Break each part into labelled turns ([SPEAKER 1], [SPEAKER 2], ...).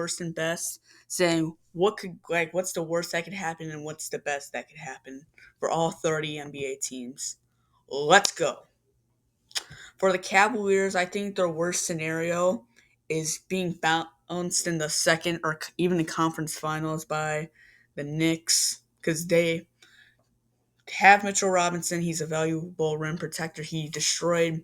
[SPEAKER 1] worst and best, saying what's the worst that could happen and what's the best that could happen for all 30 NBA teams. Let's go. For the Cavaliers, I think their worst scenario is being bounced in the second or even the conference finals by the Knicks because they have Mitchell Robinson. He's a valuable rim protector. He destroyed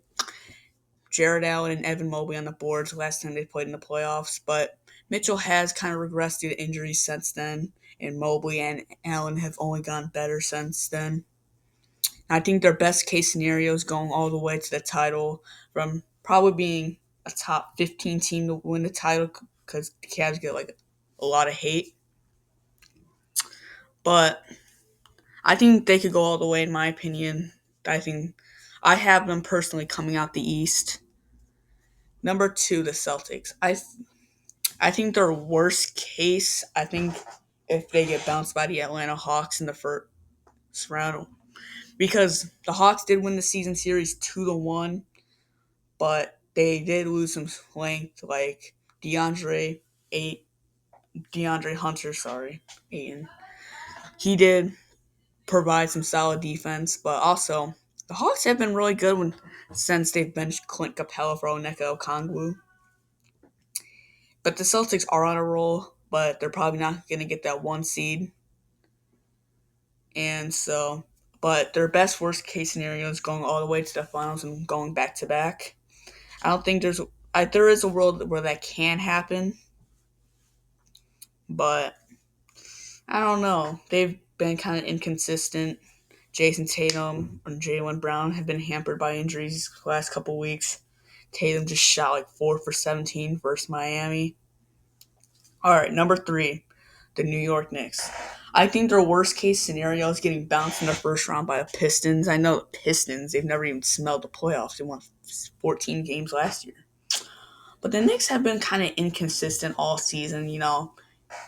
[SPEAKER 1] Jared Allen and Evan Mobley on the boards last time they played in the playoffs, but Mitchell has kind of regressed due to injuries since then, and Mobley and Allen have only gotten better since then. I think their best case scenario is going all the way to the title from probably being a top 15 team to win the title because the Cavs get like a lot of hate. But I think they could go all the way, in my opinion. I think I have them personally coming out the East. Number two, the Celtics. I think their worst case, I think if they get bounced by the Atlanta Hawks in the first round, because the Hawks did win the season series 2-1, but they did lose some length, like eight DeAndre Hunter, sorry, Ayton. He did provide some solid defense, but also the Hawks have been really good since they've benched Clint Capella for Onyeka Okongwu. But the Celtics are on a roll, but they're probably not going to get that one seed. And so, but their best worst case scenario is going all the way to the finals and going back to back. I don't think there is a world where that can happen, but I don't know. They've been kind of inconsistent. Jason Tatum and Jaylen Brown have been hampered by injuries the last couple weeks. Tatum just shot like 4 for 17 versus Miami. All right, number three, the New York Knicks. I think their worst case scenario is getting bounced in the first round by the Pistons. I know the Pistons, they've never even smelled the playoffs. They won 14 games last year. But the Knicks have been kind of inconsistent all season,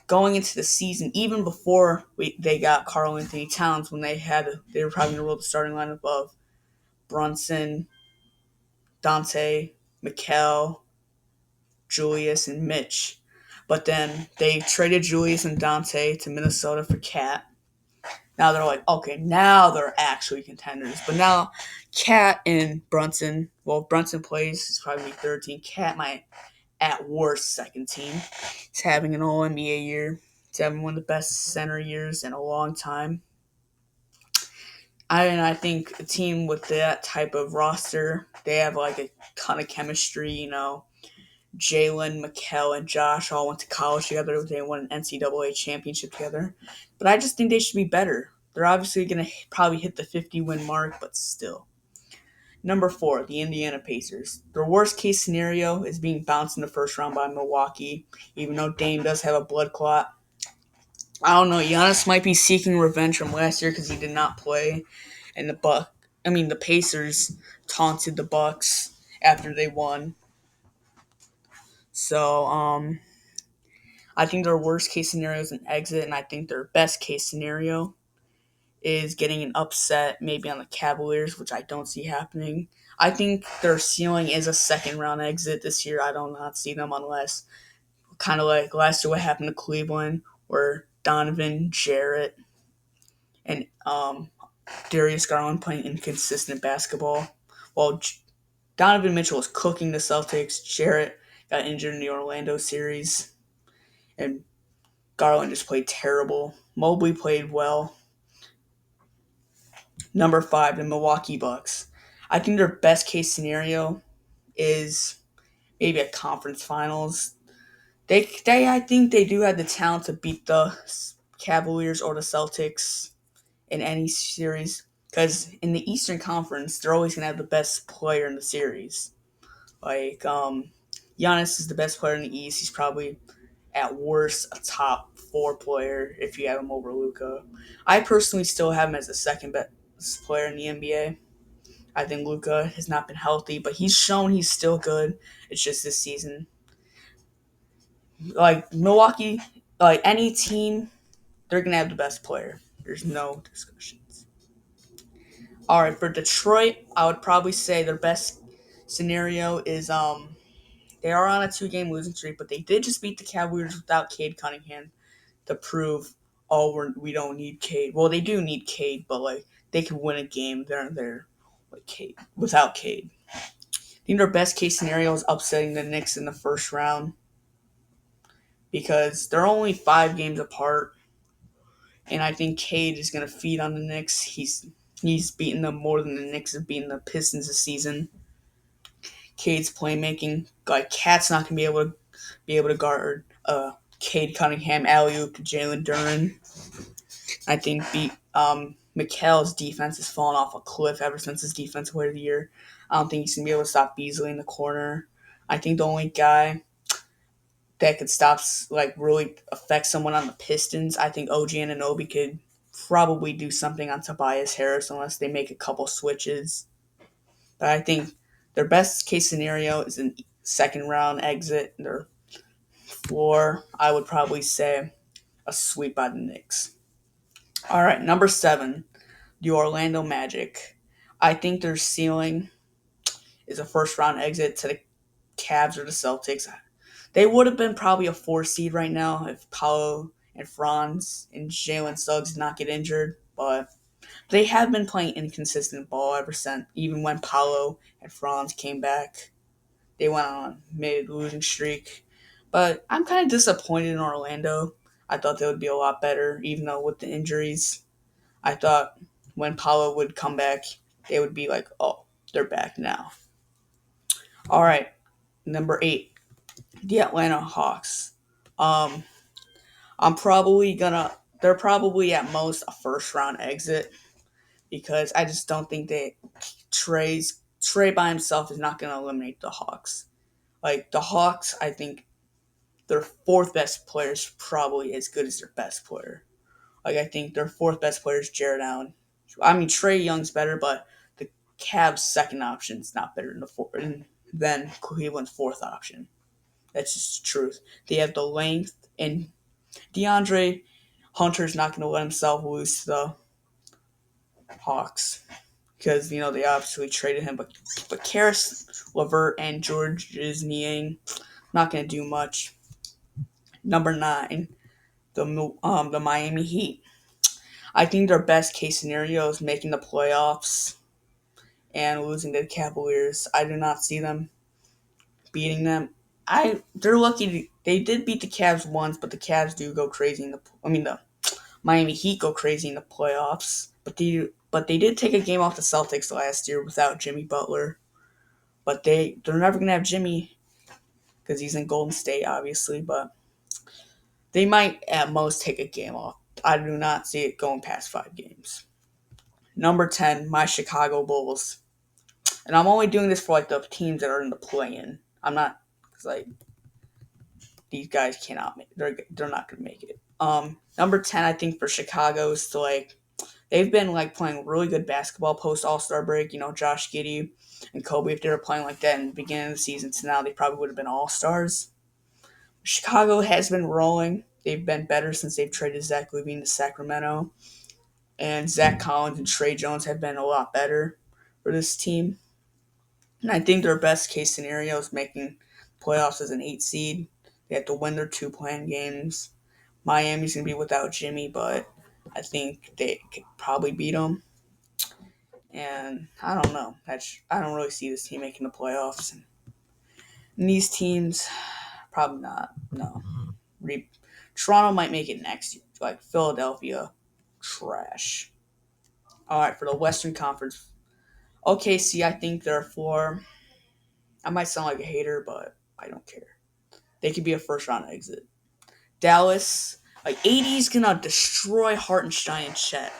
[SPEAKER 1] going into the season, even before they got Karl Anthony Towns, when they were probably going to roll the starting lineup of Brunson, Dante, Mikal, Julius, and Mitch. But then they traded Julius and Dante to Minnesota for Cat. Now they're like, okay, now they're actually contenders. But now Cat and Brunson, well, Brunson plays, he's probably 13. Cat might, at worst, second team. He's having an All NBA year. He's having one of the best center years in a long time. I think a team with that type of roster, they have like a ton of chemistry. Jalen, Mikal, and Josh all went to college together. They won an NCAA championship together. But I just think they should be better. They're obviously going to probably hit the 50-win mark, but still. Number four, the Indiana Pacers. Their worst case scenario is being bounced in the first round by Milwaukee, even though Dame does have a blood clot. I don't know. Giannis might be seeking revenge from last year because he did not play, and the Pacers taunted the Bucks after they won. So, I think their worst case scenario is an exit, and I think their best case scenario is getting an upset, maybe on the Cavaliers, which I don't see happening. I think their ceiling is a second round exit this year. I do not see them unless, kind of like last year, what happened to Cleveland, where Donovan, Jarrett, and Darius Garland playing inconsistent basketball. While Donovan Mitchell was cooking the Celtics, Jarrett got injured in the Orlando series, and Garland just played terrible. Mobley played well. Number five, the Milwaukee Bucks. I think their best case scenario is maybe a conference finals. I think they do have the talent to beat the Cavaliers or the Celtics in any series. Because in the Eastern Conference, they're always gonna have the best player in the series. Like Giannis is the best player in the East. He's probably at worst a top four player if you have him over Luka. I personally still have him as the second best player in the NBA. I think Luka has not been healthy, but he's shown he's still good. It's just this season. Like Milwaukee, like any team, they're gonna have the best player. There's no discussions. All right, for Detroit, I would probably say their best scenario is They are on a 2-game losing streak, but they did just beat the Cavaliers without Cade Cunningham to prove, we don't need Cade. Well, they do need Cade, but like they could win a game there like Cade without Cade. I think their best case scenario is upsetting the Knicks in the first round because they're only 5 games apart, and I think Cade is going to feed on the Knicks. He's beaten them more than the Knicks have beaten the Pistons this season. Cade's playmaking, like Cat's not going to be able to guard Cade Cunningham, alley-oop to Jalen Duren. I think Mikal's defense has fallen off a cliff ever since his defensive player of the year. I don't think he's going to be able to stop Beasley in the corner. I think the only guy that could stop, like, really affect someone on the Pistons, I think OG Anunoby could probably do something on Tobias Harris unless they make a couple switches. But I think their best case scenario is a second round exit. Their floor, I would probably say a sweep by the Knicks. All right, number 7, the Orlando Magic. I think their ceiling is a first round exit to the Cavs or the Celtics. They would have been probably a 4 seed right now if Paolo and Franz and Jalen Suggs did not get injured, but they have been playing inconsistent ball ever since, even when Paolo and Franz came back. They went on a mid-losing streak. But I'm kind of disappointed in Orlando. I thought they would be a lot better, even though with the injuries. I thought when Paolo would come back, they would be like, oh, they're back now. All right, number 8, the Atlanta Hawks. They're probably at most a first round exit because I just don't think Trey by himself is not going to eliminate the Hawks. Like the Hawks, I think their 4th best player is probably as good as their best player. Like I think their 4th best player is Jared Allen. I mean Trae Young's better, but the Cavs' second option is not better than Cleveland's 4th option. That's just the truth. They have the length, and DeAndre Hunter's not going to let himself lose to the Hawks because they obviously traded him, but Karis LeVert and Georges Niang not going to do much. Number 9, the Miami Heat. I think their best case scenario is making the playoffs and losing to the Cavaliers. I do not see them beating them. They're lucky. They did beat the Cavs once, but the Cavs do go crazy the Miami Heat go crazy in the playoffs. But they did take a game off the Celtics last year without Jimmy Butler. But they're never gonna have Jimmy because he's in Golden State, obviously. But they might at most take a game off. I do not see it going past 5 games. Number 10, my Chicago Bulls. And I'm only doing this for like the teams that are in the play-in. I'm not, because like these guys cannot make. They're not gonna make it. Number 10, I think for Chicago is to like they've been like playing really good basketball post All-Star break. Josh Giddey and Kobe, if they were playing like that in the beginning of the season to now, they probably would have been All-Stars. Chicago has been rolling. They've been better since they've traded Zach LaVine to Sacramento. And Zach Collins and Trey Jones have been a lot better for this team. And I think their best case scenario is making playoffs as an 8 seed. They have to win their 2 playing games. Miami's going to be without Jimmy, but I think they could probably beat them. And I don't know. I don't really see this team making the playoffs. And these teams, probably not. No. Toronto might make it next year. Like Philadelphia, trash. All right, for the Western Conference. OKC, I think they're a floor. I might sound like a hater, but I don't care. They could be a first round exit. Dallas, like AD's gonna destroy Hartenstein and Chet.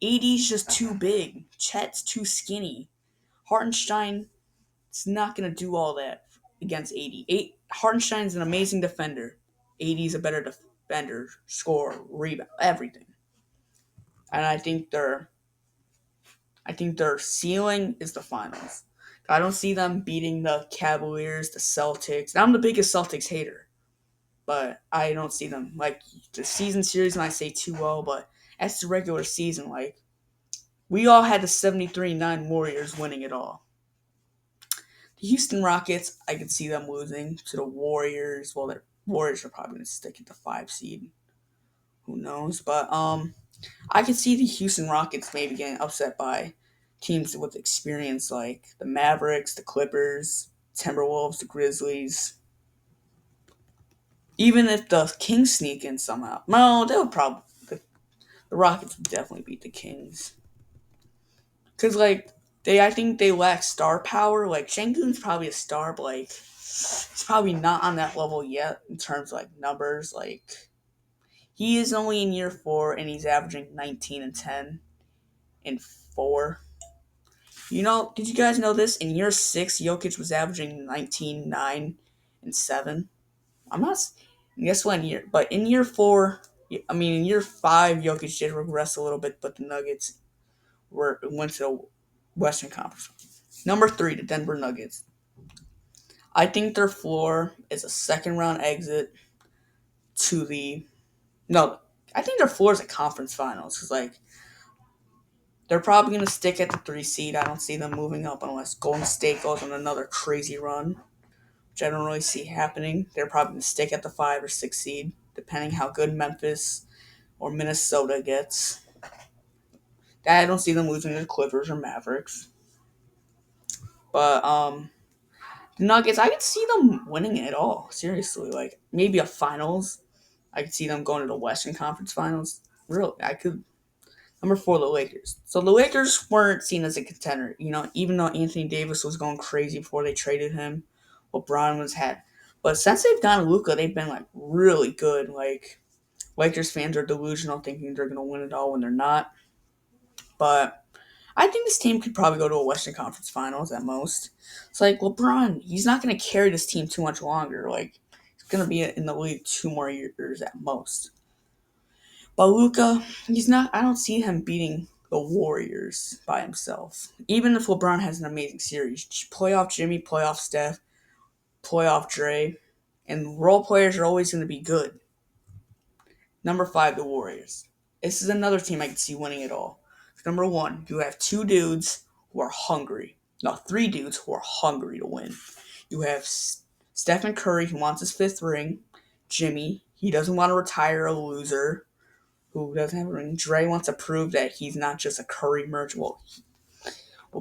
[SPEAKER 1] AD's just too big. Chet's too skinny. Hartenstein is not gonna do all that against AD. Hartenstein's an amazing defender. AD's a better defender, scorer, rebound, everything. And I think their ceiling is the finals. I don't see them beating the Cavaliers, the Celtics. I'm the biggest Celtics hater, but I don't see them. Like, the season series might say 2-0, but that's the regular season. Like, we all had the 73-9 Warriors winning it all. The Houston Rockets, I could see them losing to the Warriors. Well, the Warriors are probably going to stick at the 5 seed. Who knows? But I could see the Houston Rockets maybe getting upset by teams with experience like the Mavericks, the Clippers, Timberwolves, the Grizzlies. Even if the Kings sneak in somehow. No, they would probably. The Rockets would definitely beat the Kings. Because, like, I think they lack star power. Like, Şengün's probably a star, but, like, he's probably not on that level yet in terms of, like, numbers. Like, he is only in year 4, and he's averaging 19 and 10 and 4. Did you guys know this? In year 6, Jokic was averaging 19, 9, and 7. I'm not. Guess what? But in year 4, in year 5, Jokic did regress a little bit, but the Nuggets went to the Western Conference. Number 3, the Denver Nuggets. I think their floor is a second round exit to the. No, I think their floor is a conference finals because, like, they're probably going to stick at the 3 seed. I don't see them moving up unless Golden State goes on another crazy run, which I don't really see happening. They're probably going to stick at the 5 or 6 seed, depending how good Memphis or Minnesota gets. I don't see them losing to the Clippers or Mavericks. But the Nuggets, I could see them winning it all. Seriously, like maybe a finals. I could see them going to the Western Conference Finals. Really, I could. Number 4, the Lakers. So the Lakers weren't seen as a contender. Even though Anthony Davis was going crazy before they traded him, LeBron was had. But since they've gotten Luka, they've been like really good. Like Lakers fans are delusional, thinking they're going to win it all when they're not. But I think this team could probably go to a Western Conference Finals at most. It's like LeBron, he's not going to carry this team too much longer. Like he's going to be in the league 2 more years at most. But Luka, he's not. I don't see him beating the Warriors by himself. Even if LeBron has an amazing series, playoff Jimmy, playoff Steph, playoff Dre, and role players are always going to be good. Number 5, the Warriors. This is another team I can see winning it all. Number 1, you have 2 dudes who are hungry. No, 3 dudes who are hungry to win. You have Stephen Curry, who wants his 5th ring. Jimmy, he doesn't want to retire a loser who doesn't have a ring. Dre wants to prove that he's not just a Curry merch. Well,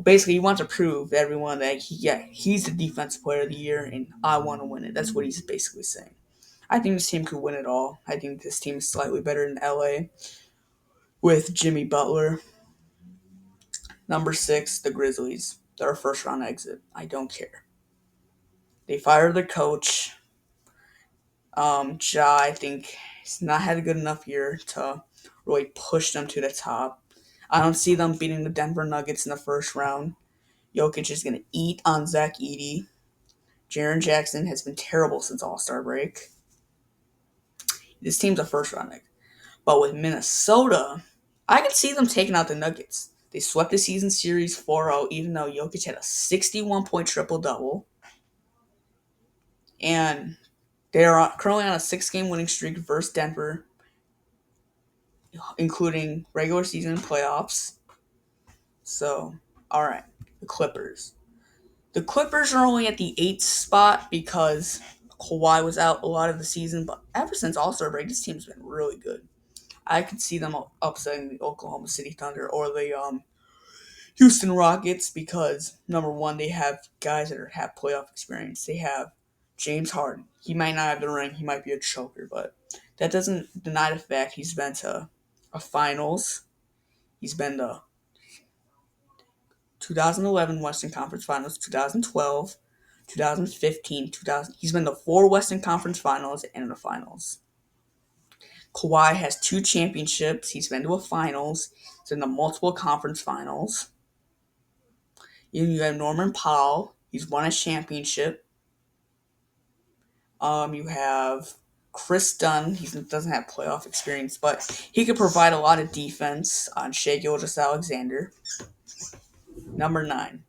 [SPEAKER 1] basically, he wants to prove to everyone that he's the defensive player of the year, and I want to win it. That's what he's basically saying. I think this team could win it all. I think this team is slightly better than LA with Jimmy Butler. Number 6, the Grizzlies. They're a first round exit. I don't care. They fired their coach. Ja, I think he's not had a good enough year to really push them to the top. I don't see them beating the Denver Nuggets in the first round. Jokic is going to eat on Zach Edey. Jaren Jackson has been terrible since All-Star break. This team's a first round exit. But with Minnesota, I could see them taking out the Nuggets. They swept the season series 4-0, even though Jokic had a 61-point triple-double. And they're currently on a 6-game winning streak versus Denver, including regular season and playoffs. So, all right, the Clippers. The Clippers are only at the 8th spot because Kawhi was out a lot of the season, but ever since All-Star break, this team's been really good. I could see them upsetting the Oklahoma City Thunder or the Houston Rockets because, number 1, they have guys that have playoff experience. They have James Harden. He might not have the ring. He might be a choker, but that doesn't deny the fact he's been to a finals. He's been to 2011 Western Conference Finals, 2012, 2015, 2000. He's been to 4 Western Conference Finals and the finals. Kawhi has 2 championships. He's been to a finals. He's in the multiple conference finals. You have Norman Powell. He's won a championship. You have Chris Dunn. He doesn't have playoff experience, but he could provide a lot of defense on Shai Gilgeous-Alexander. Number 9.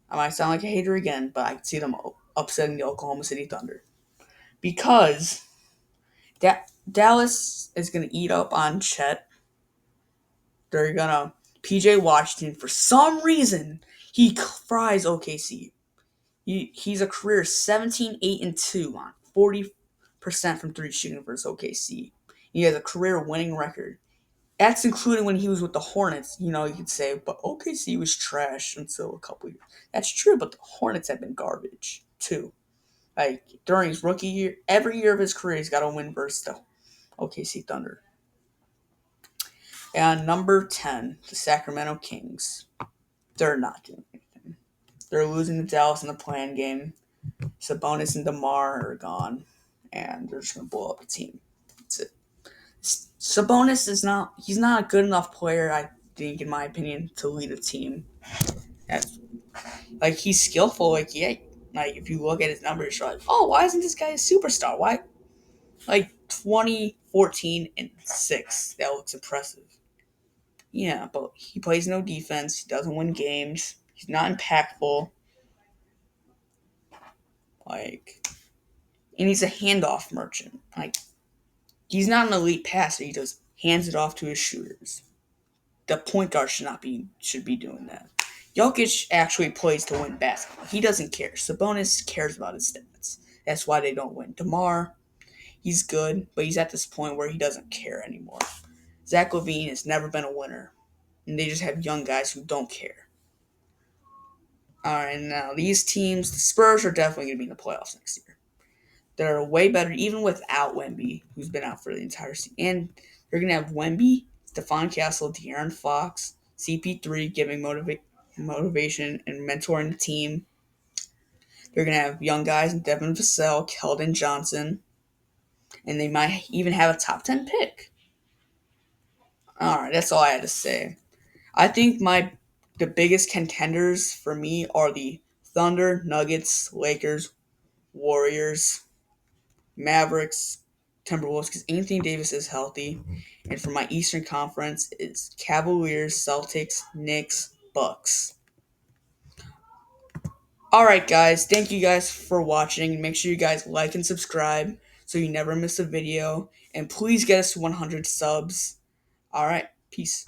[SPEAKER 1] I might sound like a hater again, but I can see them upsetting the Oklahoma City Thunder. Because Dallas is going to eat up on Chet. They're going to... PJ Washington, for some reason, he fries OKC. He's a career 17, 8, and 2 on 40% from three shooting for his OKC. He has a career winning record. That's including when he was with the Hornets. You could say, but OKC was trash until a couple years. That's true, but the Hornets have been garbage too. Like during his rookie year, every year of his career, he's got to win versus the OKC Thunder. And number 10, the Sacramento Kings. They're not doing anything. They're losing to Dallas in the play-in game. Sabonis and DeMar are gone, and they're just going to blow up the team. That's it. Sabonis he's not a good enough player, I think, in my opinion, to lead a team. That's, he's skillful, if you look at his numbers, you're like, oh, why isn't this guy a superstar? Why? 20, 14, and 6. That looks impressive. Yeah, but he plays no defense. He doesn't win games. He's not impactful. And he's a handoff merchant. He's not an elite passer. He just hands it off to his shooters. The point guard should be doing that. Jokic actually plays to win basketball. He doesn't care. Sabonis cares about his stats. That's why they don't win. DeMar, he's good, but he's at this point where he doesn't care anymore. Zach LaVine has never been a winner, and they just have young guys who don't care. All right, now these teams, the Spurs are definitely going to be in the playoffs next year. They're way better, even without Wemby, who's been out for the entire season. And they're going to have Wemby, Stephon Castle, De'Aaron Fox, CP3 giving motivation and mentoring the team. They're going to have young guys in Devin Vassell, Keldon Johnson, and they might even have a top 10 pick. All right, that's all I had to say. I think the biggest contenders for me are the Thunder, Nuggets, Lakers, Warriors, Mavericks, Timberwolves, because Anthony Davis is healthy. And for my Eastern Conference, it's Cavaliers, Celtics, Knicks, Bucks. Alright, guys. Thank you guys for watching. Make sure you guys like and subscribe so you never miss a video. And please get us to 100 subs. Alright, peace.